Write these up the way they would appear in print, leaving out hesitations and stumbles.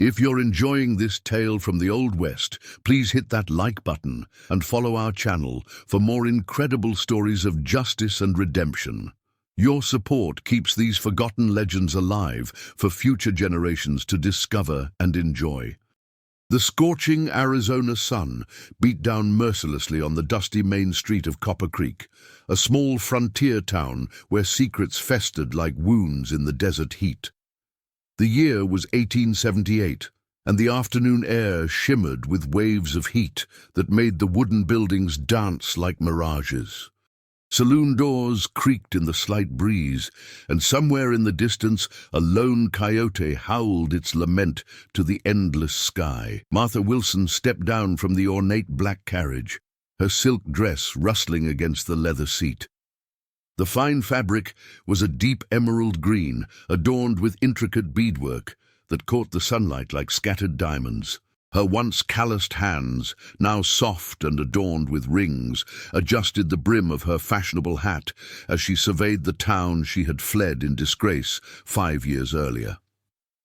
If you're enjoying this tale from the Old West, please hit that like button and follow our channel for more incredible stories of justice and redemption. Your support keeps these forgotten legends alive for future generations to discover and enjoy. The scorching Arizona sun beat down mercilessly on the dusty main street of Copper Creek, a small frontier town where secrets festered like wounds in the desert heat. The year was 1878, and the afternoon air shimmered with waves of heat that made the wooden buildings dance like mirages. Saloon doors creaked in the slight breeze, and somewhere in the distance a lone coyote howled its lament to the endless sky. Martha Wilson stepped down from the ornate black carriage, her silk dress rustling against the leather seat. The fine fabric was a deep emerald green, adorned with intricate beadwork that caught the sunlight like scattered diamonds. Her once calloused hands, now soft and adorned with rings, adjusted the brim of her fashionable hat as she surveyed the town she had fled in disgrace 5 years earlier.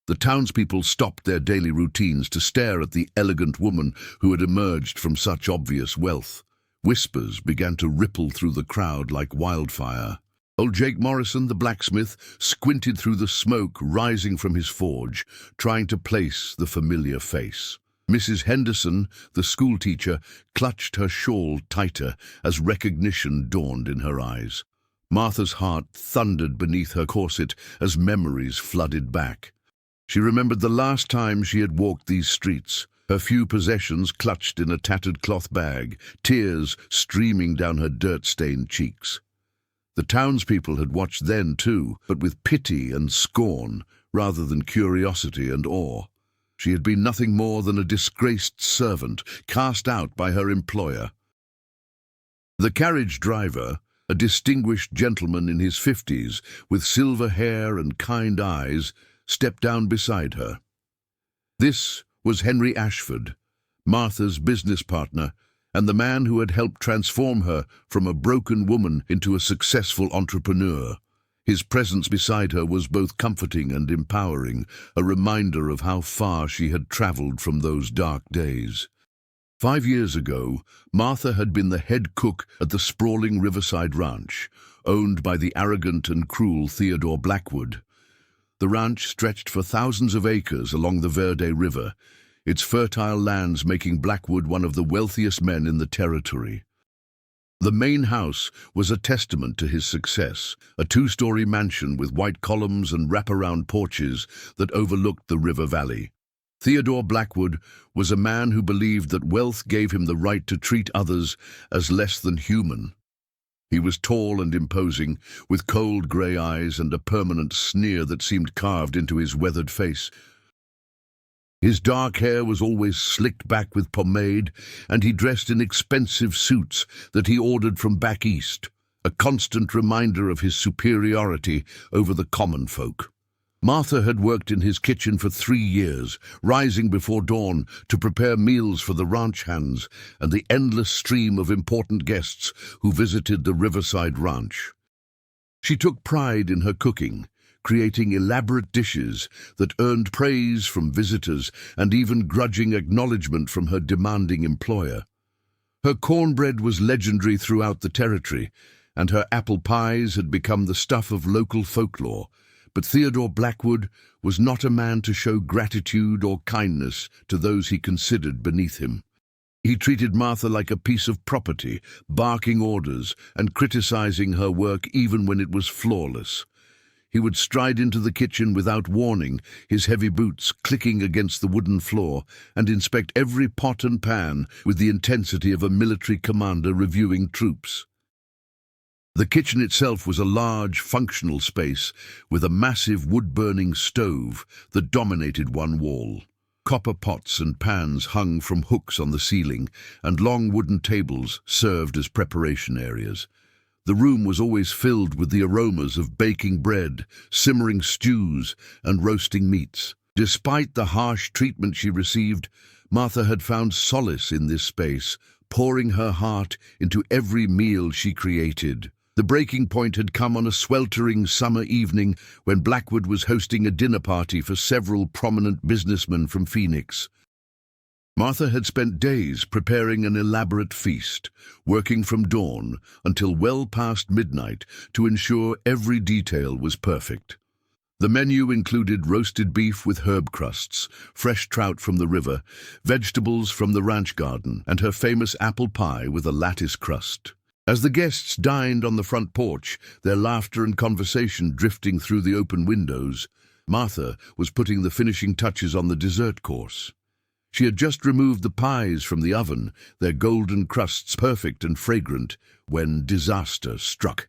The townspeople stopped their daily routines to stare at the elegant woman who had emerged from such obvious wealth. Whispers began to ripple through the crowd like wildfire. Old Jake Morrison, the blacksmith, squinted through the smoke rising from his forge, trying to place the familiar face. Mrs. Henderson, the schoolteacher, clutched her shawl tighter as recognition dawned in her eyes. Martha's heart thundered beneath her corset as memories flooded back. She remembered the last time she had walked these streets, her few possessions clutched in a tattered cloth bag, tears streaming down her dirt-stained cheeks. The townspeople had watched then too, but with pity and scorn rather than curiosity and awe. She had been nothing more than a disgraced servant, cast out by her employer. The carriage driver, a distinguished gentleman in his 50s, with silver hair and kind eyes, stepped down beside her. This was Henry Ashford, Martha's business partner, and the man who had helped transform her from a broken woman into a successful entrepreneur. His presence beside her was both comforting and empowering, a reminder of how far she had traveled from those dark days. 5 years ago, Martha had been the head cook at the sprawling Riverside Ranch, owned by the arrogant and cruel Theodore Blackwood. The ranch stretched for thousands of acres along the Verde River, its fertile lands making Blackwood one of the wealthiest men in the territory. The main house was a testament to his success, a 2-story mansion with white columns and wraparound porches that overlooked the river valley. Theodore Blackwood was a man who believed that wealth gave him the right to treat others as less than human. He was tall and imposing, with cold grey eyes and a permanent sneer that seemed carved into his weathered face. His dark hair was always slicked back with pomade, and he dressed in expensive suits that he ordered from back east, a constant reminder of his superiority over the common folk. Martha had worked in his kitchen for 3 years, rising before dawn to prepare meals for the ranch hands and the endless stream of important guests who visited the Riverside Ranch. She took pride in her cooking, creating elaborate dishes that earned praise from visitors and even grudging acknowledgement from her demanding employer. Her cornbread was legendary throughout the territory, and her apple pies had become the stuff of local folklore. But Theodore Blackwood was not a man to show gratitude or kindness to those he considered beneath him. He treated Martha like a piece of property, barking orders and criticizing her work even when it was flawless. He would stride into the kitchen without warning, his heavy boots clicking against the wooden floor, and inspect every pot and pan with the intensity of a military commander reviewing troops. The kitchen itself was a large, functional space with a massive wood-burning stove that dominated one wall. Copper pots and pans hung from hooks on the ceiling, and long wooden tables served as preparation areas. The room was always filled with the aromas of baking bread, simmering stews, and roasting meats. Despite the harsh treatment she received, Martha had found solace in this space, pouring her heart into every meal she created. The breaking point had come on a sweltering summer evening when Blackwood was hosting a dinner party for several prominent businessmen from Phoenix. Martha had spent days preparing an elaborate feast, working from dawn until well past midnight to ensure every detail was perfect. The menu included roasted beef with herb crusts, fresh trout from the river, vegetables from the ranch garden, and her famous apple pie with a lattice crust. As the guests dined on the front porch, their laughter and conversation drifting through the open windows, Martha was putting the finishing touches on the dessert course. She had just removed the pies from the oven, their golden crusts perfect and fragrant, when disaster struck.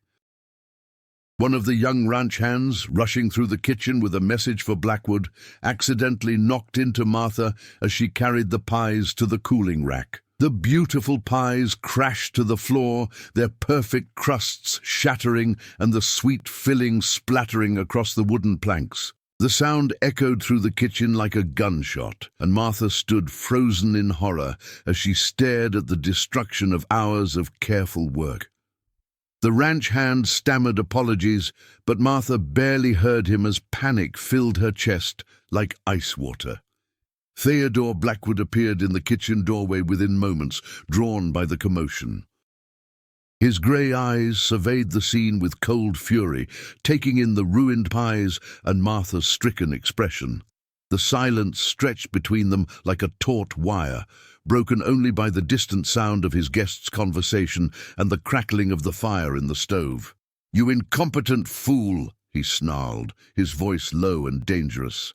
One of the young ranch hands, rushing through the kitchen with a message for Blackwood, accidentally knocked into Martha as she carried the pies to the cooling rack. The beautiful pies crashed to the floor, their perfect crusts shattering and the sweet filling splattering across the wooden planks. The sound echoed through the kitchen like a gunshot, and Martha stood frozen in horror as she stared at the destruction of hours of careful work. The ranch hand stammered apologies, but Martha barely heard him as panic filled her chest like ice water. Theodore Blackwood appeared in the kitchen doorway within moments, drawn by the commotion. His grey eyes surveyed the scene with cold fury, taking in the ruined pies and Martha's stricken expression. The silence stretched between them like a taut wire, broken only by the distant sound of his guests' conversation and the crackling of the fire in the stove. "You incompetent fool," he snarled, his voice low and dangerous.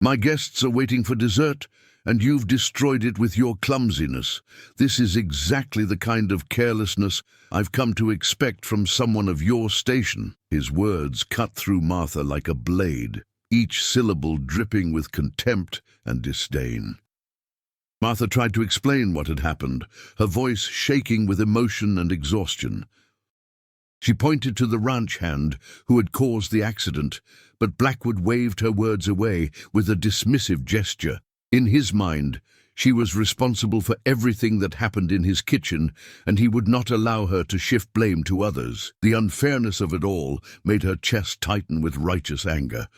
"My guests are waiting for dessert, and you've destroyed it with your clumsiness. This is exactly the kind of carelessness I've come to expect from someone of your station." His words cut through Martha like a blade, each syllable dripping with contempt and disdain. Martha tried to explain what had happened, her voice shaking with emotion and exhaustion. She pointed to the ranch hand who had caused the accident, but Blackwood waved her words away with a dismissive gesture. In his mind, she was responsible for everything that happened in his kitchen, and he would not allow her to shift blame to others. The unfairness of it all made her chest tighten with righteous anger.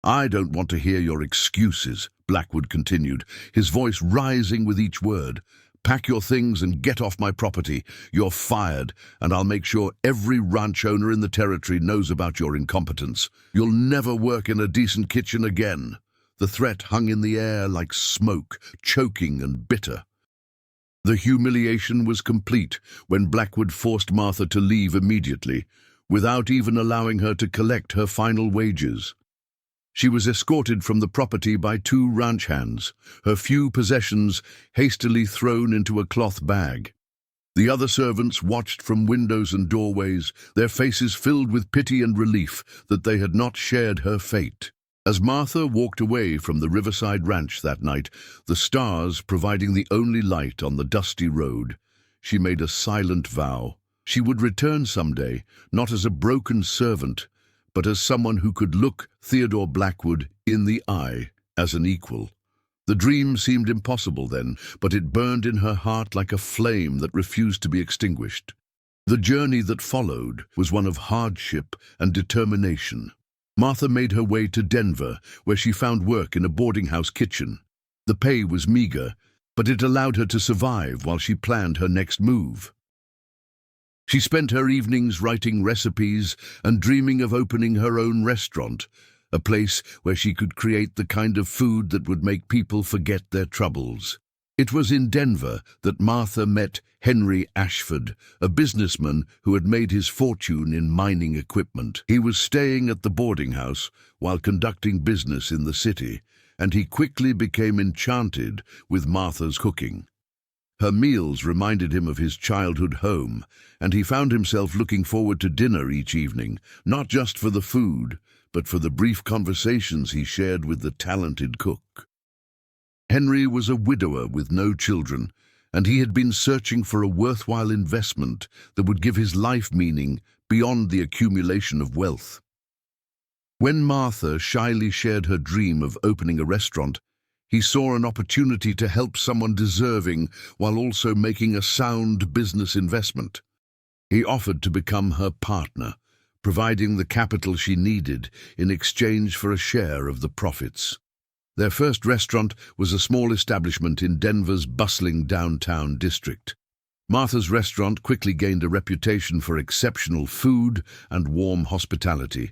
"I don't want to hear your excuses," Blackwood continued, his voice rising with each word. "Pack your things and get off my property. You're fired, and I'll make sure every ranch owner in the territory knows about your incompetence. You'll never work in a decent kitchen again." The threat hung in the air like smoke, choking and bitter. The humiliation was complete when Blackwood forced Martha to leave immediately, without even allowing her to collect her final wages. She was escorted from the property by 2 ranch hands, her few possessions hastily thrown into a cloth bag. The other servants watched from windows and doorways, their faces filled with pity and relief that they had not shared her fate. As Martha walked away from the riverside ranch that night, the stars providing the only light on the dusty road, she made a silent vow. She would return someday, not as a broken servant, but as someone who could look Theodore Blackwood in the eye as an equal. The dream seemed impossible then, but it burned in her heart like a flame that refused to be extinguished. The journey that followed was one of hardship and determination. Martha made her way to Denver, where she found work in a boarding house kitchen. The pay was meager, but it allowed her to survive while she planned her next move. She spent her evenings writing recipes and dreaming of opening her own restaurant, a place where she could create the kind of food that would make people forget their troubles. It was in Denver that Martha met Henry Ashford, a businessman who had made his fortune in mining equipment. He was staying at the boarding house while conducting business in the city, and he quickly became enchanted with Martha's cooking. Her meals reminded him of his childhood home, and he found himself looking forward to dinner each evening, not just for the food, but for the brief conversations he shared with the talented cook. Henry was a widower with no children, and he had been searching for a worthwhile investment that would give his life meaning beyond the accumulation of wealth. When Martha shyly shared her dream of opening a restaurant, he saw an opportunity to help someone deserving while also making a sound business investment. He offered to become her partner, providing the capital she needed in exchange for a share of the profits. Their first restaurant was a small establishment in Denver's bustling downtown district. Martha's restaurant quickly gained a reputation for exceptional food and warm hospitality.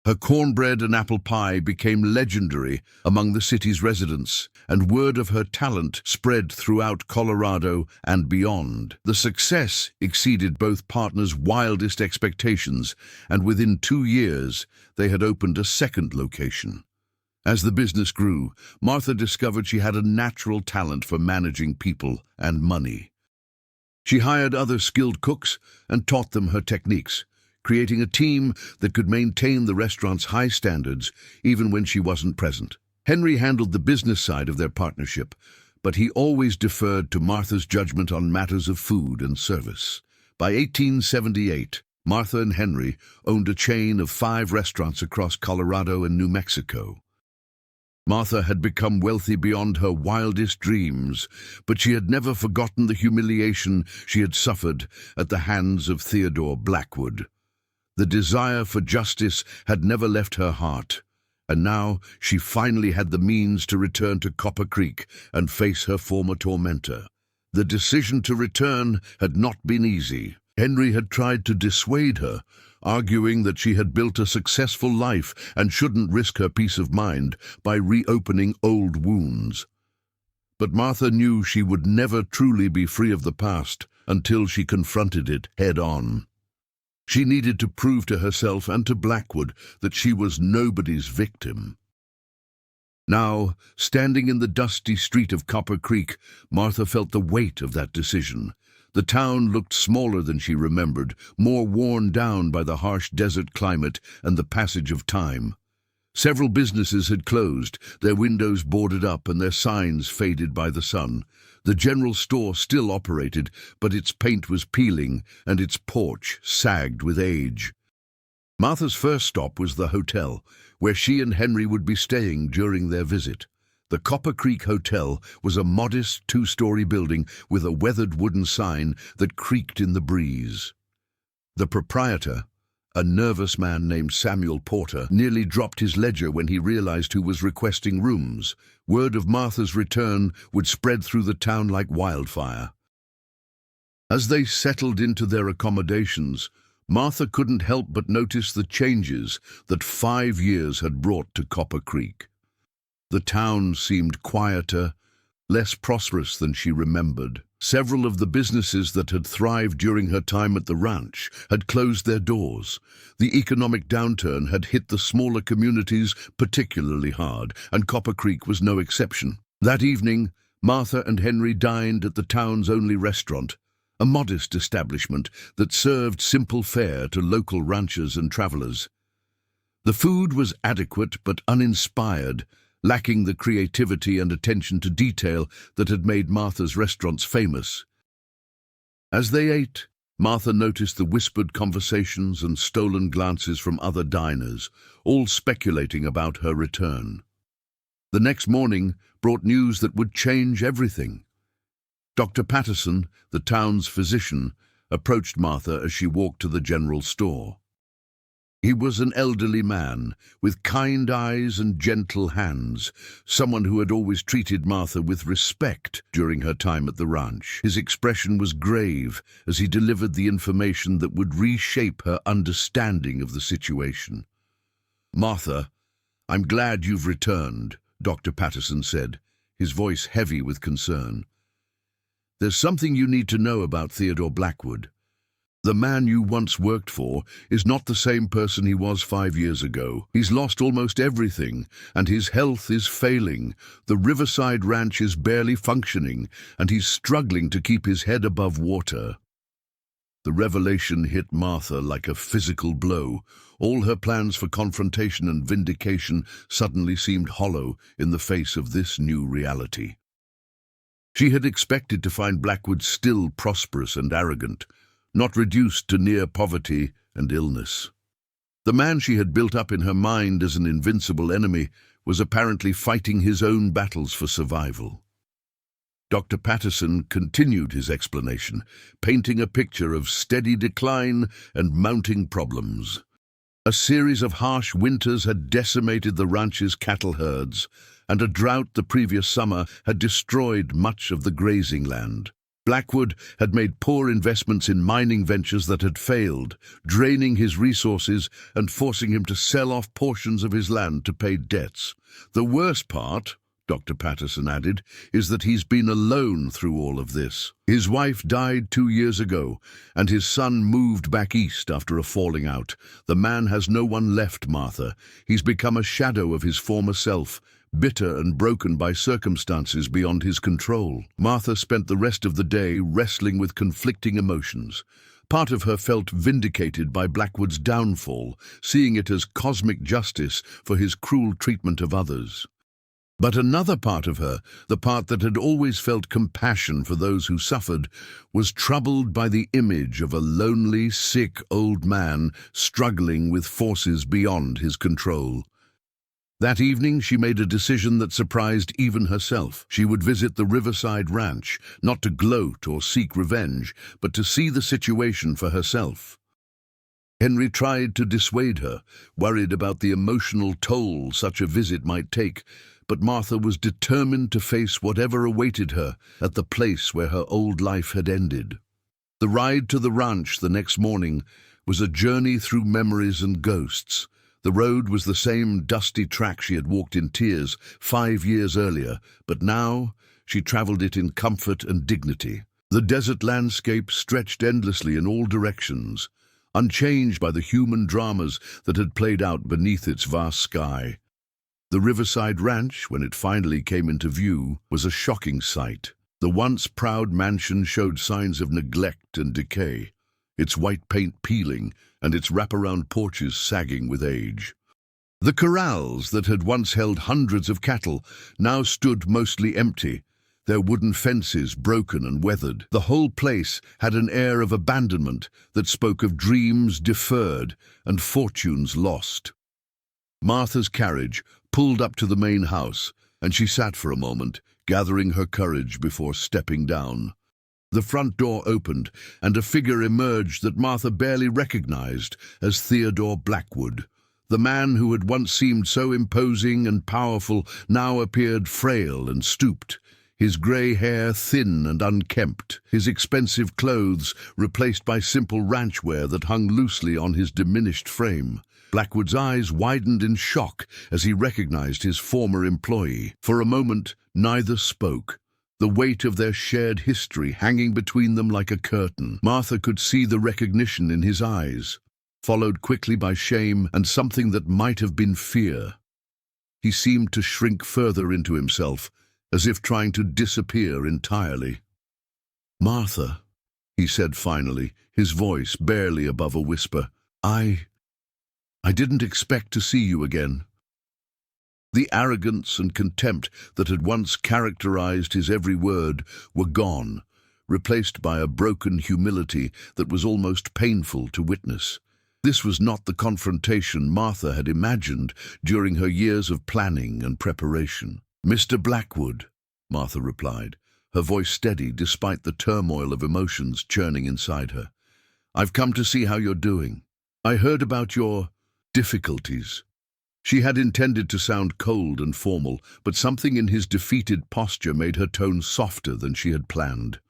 Her cornbread and apple pie became legendary among the city's residents, and word of her talent spread throughout Colorado and beyond. The success exceeded both partners' wildest expectations, and within 2 years, they had opened a second location. As the business grew, Martha discovered she had a natural talent for managing people and money. She hired other skilled cooks and taught them her techniques, creating a team that could maintain the restaurant's high standards even when she wasn't present. Henry handled the business side of their partnership, but he always deferred to Martha's judgment on matters of food and service. By 1878, Martha and Henry owned a chain of 5 restaurants across Colorado and New Mexico. Martha had become wealthy beyond her wildest dreams, but she had never forgotten the humiliation she had suffered at the hands of Theodore Blackwood. The desire for justice had never left her heart, and now she finally had the means to return to Copper Creek and face her former tormentor. The decision to return had not been easy. Henry had tried to dissuade her, arguing that she had built a successful life and shouldn't risk her peace of mind by reopening old wounds. But Martha knew she would never truly be free of the past until she confronted it head-on. She needed to prove to herself and to Blackwood that she was nobody's victim. Now, standing in the dusty street of Copper Creek, Martha felt the weight of that decision. The town looked smaller than she remembered, more worn down by the harsh desert climate and the passage of time. Several businesses had closed, their windows boarded up and their signs faded by the sun. The general store still operated, but its paint was peeling and its porch sagged with age. Martha's first stop was the hotel, where she and Henry would be staying during their visit. The Copper Creek Hotel was a modest 2-story building with a weathered wooden sign that creaked in the breeze. The proprietor, a nervous man named Samuel Porter, nearly dropped his ledger when he realized who was requesting rooms. Word of Martha's return would spread through the town like wildfire. As they settled into their accommodations, Martha couldn't help but notice the changes that 5 years had brought to Copper Creek. The town seemed quieter, less prosperous than she remembered. Several of the businesses that had thrived during her time at the ranch had closed their doors. The economic downturn had hit the smaller communities particularly hard, and Copper Creek was no exception. That evening, Martha and Henry dined at the town's only restaurant, a modest establishment that served simple fare to local ranchers and travelers. The food was adequate but uninspired, lacking the creativity and attention to detail that had made Martha's restaurants famous. As they ate, Martha noticed the whispered conversations and stolen glances from other diners, all speculating about her return. The next morning brought news that would change everything. Dr. Patterson, the town's physician, approached Martha as she walked to the general store. He was an elderly man, with kind eyes and gentle hands, someone who had always treated Martha with respect during her time at the ranch. His expression was grave as he delivered the information that would reshape her understanding of the situation. "Martha, I'm glad you've returned," Dr. Patterson said, his voice heavy with concern. "There's something you need to know about Theodore Blackwood. The man you once worked for is not the same person he was 5 years ago. He's lost almost everything, and his health is failing. The Riverside Ranch is barely functioning, and he's struggling to keep his head above water." The revelation hit Martha like a physical blow. All her plans for confrontation and vindication suddenly seemed hollow in the face of this new reality. She had expected to find Blackwood still prosperous and arrogant, not reduced to near poverty and illness. The man she had built up in her mind as an invincible enemy was apparently fighting his own battles for survival. Dr. Patterson continued his explanation, painting a picture of steady decline and mounting problems. A series of harsh winters had decimated the ranch's cattle herds, and a drought the previous summer had destroyed much of the grazing land. Blackwood had made poor investments in mining ventures that had failed, draining his resources and forcing him to sell off portions of his land to pay debts. The worst part, Dr. Patterson added, is that he's been alone through all of this. His wife died 2 years ago, and his son moved back east after a falling out. The man has no one left, Martha. He's become a shadow of his former self, bitter and broken by circumstances beyond his control. Martha spent the rest of the day wrestling with conflicting emotions. Part of her felt vindicated by Blackwood's downfall, seeing it as cosmic justice for his cruel treatment of others. But another part of her, the part that had always felt compassion for those who suffered, was troubled by the image of a lonely, sick old man struggling with forces beyond his control. That evening, she made a decision that surprised even herself. She would visit the Riverside Ranch, not to gloat or seek revenge, but to see the situation for herself. Henry tried to dissuade her, worried about the emotional toll such a visit might take, but Martha was determined to face whatever awaited her at the place where her old life had ended. The ride to the ranch the next morning was a journey through memories and ghosts. The road was the same dusty track she had walked in tears 5 years earlier, but now she traveled it in comfort and dignity. The desert landscape stretched endlessly in all directions, unchanged by the human dramas that had played out beneath its vast sky. The Riverside Ranch, when it finally came into view, was a shocking sight. The once proud mansion showed signs of neglect and decay, its white paint peeling and its wraparound porches sagging with age. The corrals that had once held hundreds of cattle now stood mostly empty, their wooden fences broken and weathered. The whole place had an air of abandonment that spoke of dreams deferred and fortunes lost. Martha's carriage pulled up to the main house, and she sat for a moment, gathering her courage before stepping down. The front door opened, and a figure emerged that Martha barely recognized as Theodore Blackwood. The man who had once seemed so imposing and powerful now appeared frail and stooped, his grey hair thin and unkempt, his expensive clothes replaced by simple ranch wear that hung loosely on his diminished frame. Blackwood's eyes widened in shock as he recognized his former employee. For a moment, neither spoke, the weight of their shared history hanging between them like a curtain. Martha could see the recognition in his eyes, followed quickly by shame and something that might have been fear. He seemed to shrink further into himself, as if trying to disappear entirely. "Martha," he said finally, his voice barely above a whisper, I didn't expect to see you again." The arrogance and contempt that had once characterized his every word were gone, replaced by a broken humility that was almost painful to witness. This was not the confrontation Martha had imagined during her years of planning and preparation. "Mr. Blackwood," Martha replied, her voice steady despite the turmoil of emotions churning inside her. "I've come to see how you're doing. I heard about your difficulties." She had intended to sound cold and formal, but something in his defeated posture made her tone softer than she had planned.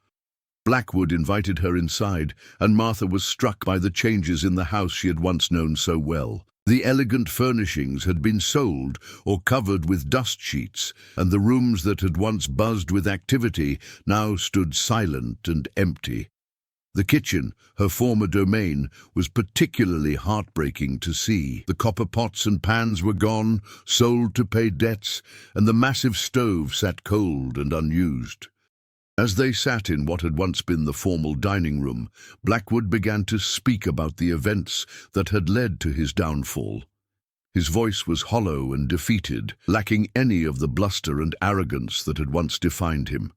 Blackwood invited her inside, and Martha was struck by the changes in the house she had once known so well. The elegant furnishings had been sold or covered with dust sheets, and the rooms that had once buzzed with activity now stood silent and empty. The kitchen, her former domain, was particularly heartbreaking to see. The copper pots and pans were gone, sold to pay debts, and the massive stove sat cold and unused. As they sat in what had once been the formal dining room, Blackwood began to speak about the events that had led to his downfall. His voice was hollow and defeated, lacking any of the bluster and arrogance that had once defined him.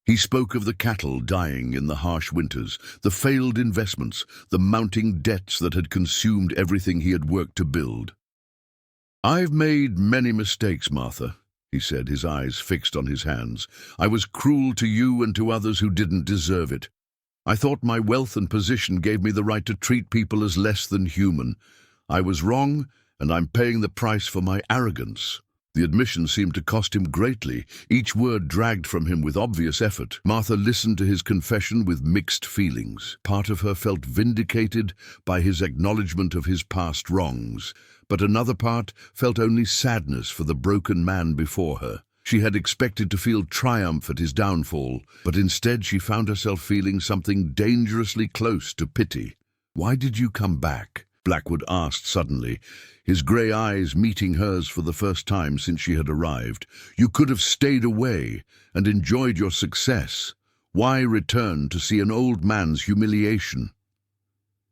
He spoke of the cattle dying in the harsh winters, the failed investments, the mounting debts that had consumed everything he had worked to build. "I've made many mistakes, Martha," he said, his eyes fixed on his hands. "I was cruel to you and to others who didn't deserve it. I thought my wealth and position gave me the right to treat people as less than human. I was wrong, and I'm paying the price for my arrogance." The admission seemed to cost him greatly, each word dragged from him with obvious effort. Martha listened to his confession with mixed feelings. Part of her felt vindicated by his acknowledgement of his past wrongs, but another part felt only sadness for the broken man before her. She had expected to feel triumph at his downfall, but instead she found herself feeling something dangerously close to pity. "Why did you come back?" Blackwood asked suddenly, his grey eyes meeting hers for the first time since she had arrived. "You could have stayed away and enjoyed your success. Why return to see an old man's humiliation?"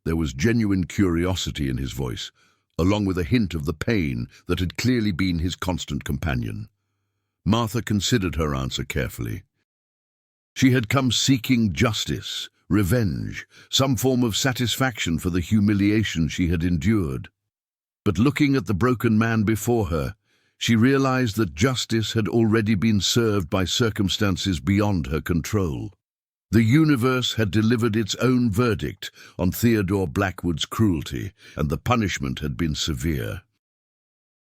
There was genuine curiosity in his voice, along with a hint of the pain that had clearly been his constant companion. Martha considered her answer carefully. She had come seeking justice, revenge, some form of satisfaction for the humiliation she had endured. But looking at the broken man before her, she realized that justice had already been served by circumstances beyond her control. The universe had delivered its own verdict on Theodore Blackwood's cruelty, and the punishment had been severe.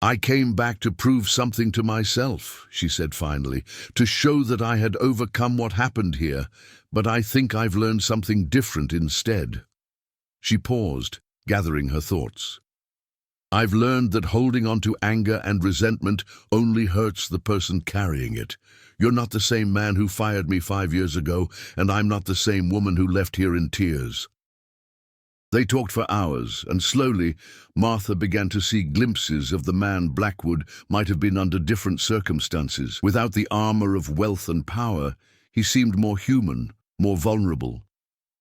"I came back to prove something to myself," she said finally, "to show that I had overcome what happened here, but I think I've learned something different instead." She paused, gathering her thoughts. "I've learned that holding on to anger and resentment only hurts the person carrying it. You're not the same man who fired me 5 years ago, and I'm not the same woman who left here in tears." They talked for hours, and slowly Martha began to see glimpses of the man Blackwood might have been under different circumstances. Without the armor of wealth and power, he seemed more human, more vulnerable.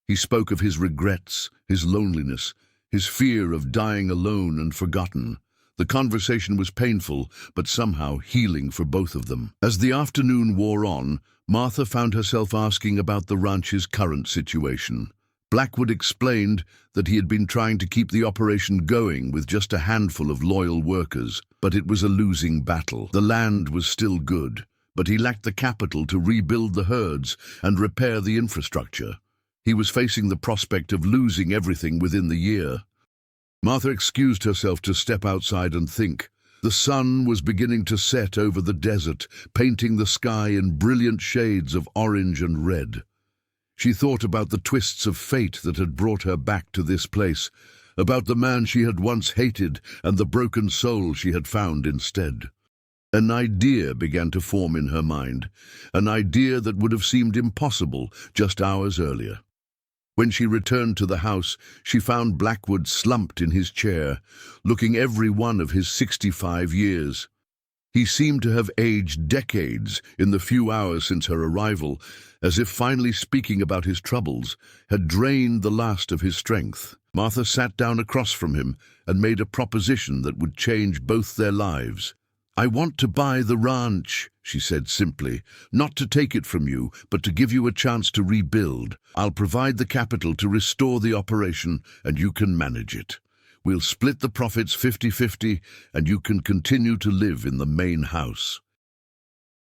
He spoke of his regrets, his loneliness, his fear of dying alone and forgotten. The conversation was painful, but somehow healing for both of them. As the afternoon wore on, Martha found herself asking about the ranch's current situation. Blackwood explained that he had been trying to keep the operation going with just a handful of loyal workers, but it was a losing battle. The land was still good, but he lacked the capital to rebuild the herds and repair the infrastructure. He was facing the prospect of losing everything within the year. Martha excused herself to step outside and think. The sun was beginning to set over the desert, painting the sky in brilliant shades of orange and red. She thought about the twists of fate that had brought her back to this place, about the man she had once hated and the broken soul she had found instead. An idea began to form in her mind, an idea that would have seemed impossible just hours earlier. When she returned to the house, she found Blackwood slumped in his chair, looking every one of his 65 years. He seemed to have aged decades in the few hours since her arrival, as if finally speaking about his troubles had drained the last of his strength. Martha sat down across from him and made a proposition that would change both their lives. "I want to buy the ranch," she said simply, "not to take it from you, but to give you a chance to rebuild. I'll provide the capital to restore the operation, and you can manage it. We'll split the profits 50-50, and you can continue to live in the main house."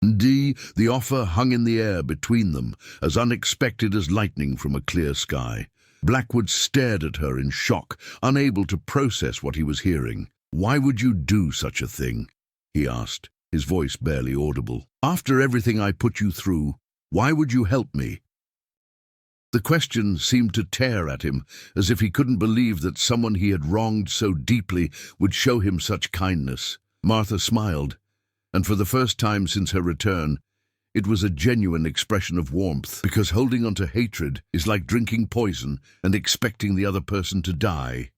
The offer hung in the air between them, as unexpected as lightning from a clear sky. Blackwood stared at her in shock, unable to process what he was hearing. "Why would you do such a thing?" he asked, his voice barely audible. "After everything I put you through, why would you help me?" The question seemed to tear at him, as if he couldn't believe that someone he had wronged so deeply would show him such kindness. Martha smiled, and for the first time since her return, it was a genuine expression of warmth, because holding on to hatred is like drinking poison and expecting the other person to die.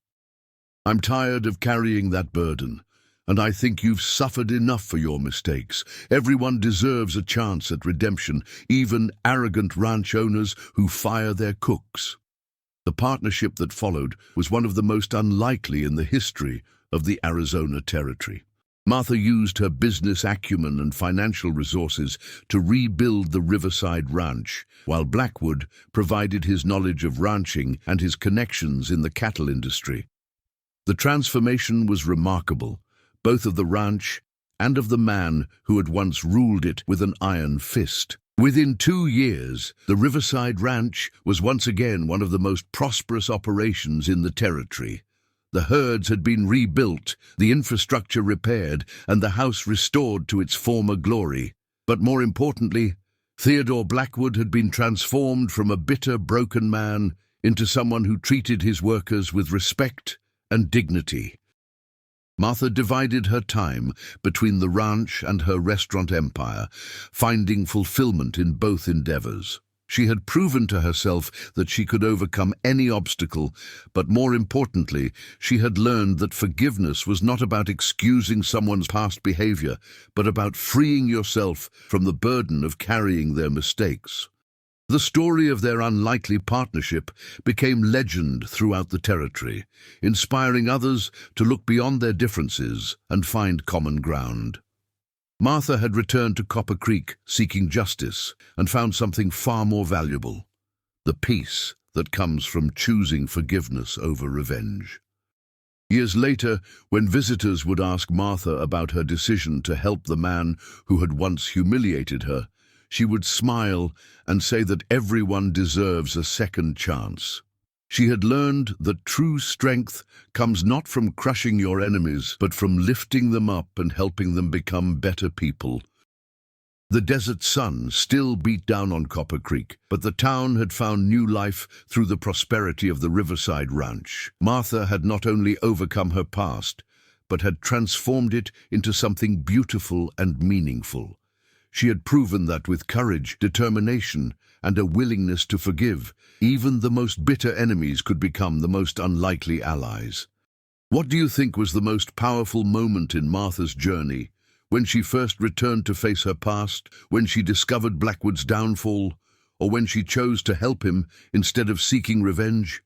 "I'm tired of carrying that burden, and I think you've suffered enough for your mistakes. Everyone deserves a chance at redemption, even arrogant ranch owners who fire their cooks." The partnership that followed was one of the most unlikely in the history of the Arizona Territory. Martha used her business acumen and financial resources to rebuild the Riverside Ranch, while Blackwood provided his knowledge of ranching and his connections in the cattle industry. The transformation was remarkable. Both of the ranch and of the man who had once ruled it with an iron fist. Within 2 years, the Riverside Ranch was once again one of the most prosperous operations in the territory. The herds had been rebuilt, the infrastructure repaired, and the house restored to its former glory. But more importantly, Theodore Blackwood had been transformed from a bitter, broken man into someone who treated his workers with respect and dignity. Martha divided her time between the ranch and her restaurant empire, finding fulfillment in both endeavors. She had proven to herself that she could overcome any obstacle, but more importantly, she had learned that forgiveness was not about excusing someone's past behavior, but about freeing yourself from the burden of carrying their mistakes. The story of their unlikely partnership became legend throughout the territory, inspiring others to look beyond their differences and find common ground. Martha had returned to Copper Creek seeking justice and found something far more valuable: the peace that comes from choosing forgiveness over revenge. Years later, when visitors would ask Martha about her decision to help the man who had once humiliated her, she would smile and say that everyone deserves a second chance. She had learned that true strength comes not from crushing your enemies, but from lifting them up and helping them become better people. The desert sun still beat down on Copper Creek, but the town had found new life through the prosperity of the Riverside Ranch. Martha had not only overcome her past, but had transformed it into something beautiful and meaningful. She had proven that with courage, determination, and a willingness to forgive, even the most bitter enemies could become the most unlikely allies. What do you think was the most powerful moment in Martha's journey? When she first returned to face her past, when she discovered Blackwood's downfall, or when she chose to help him instead of seeking revenge?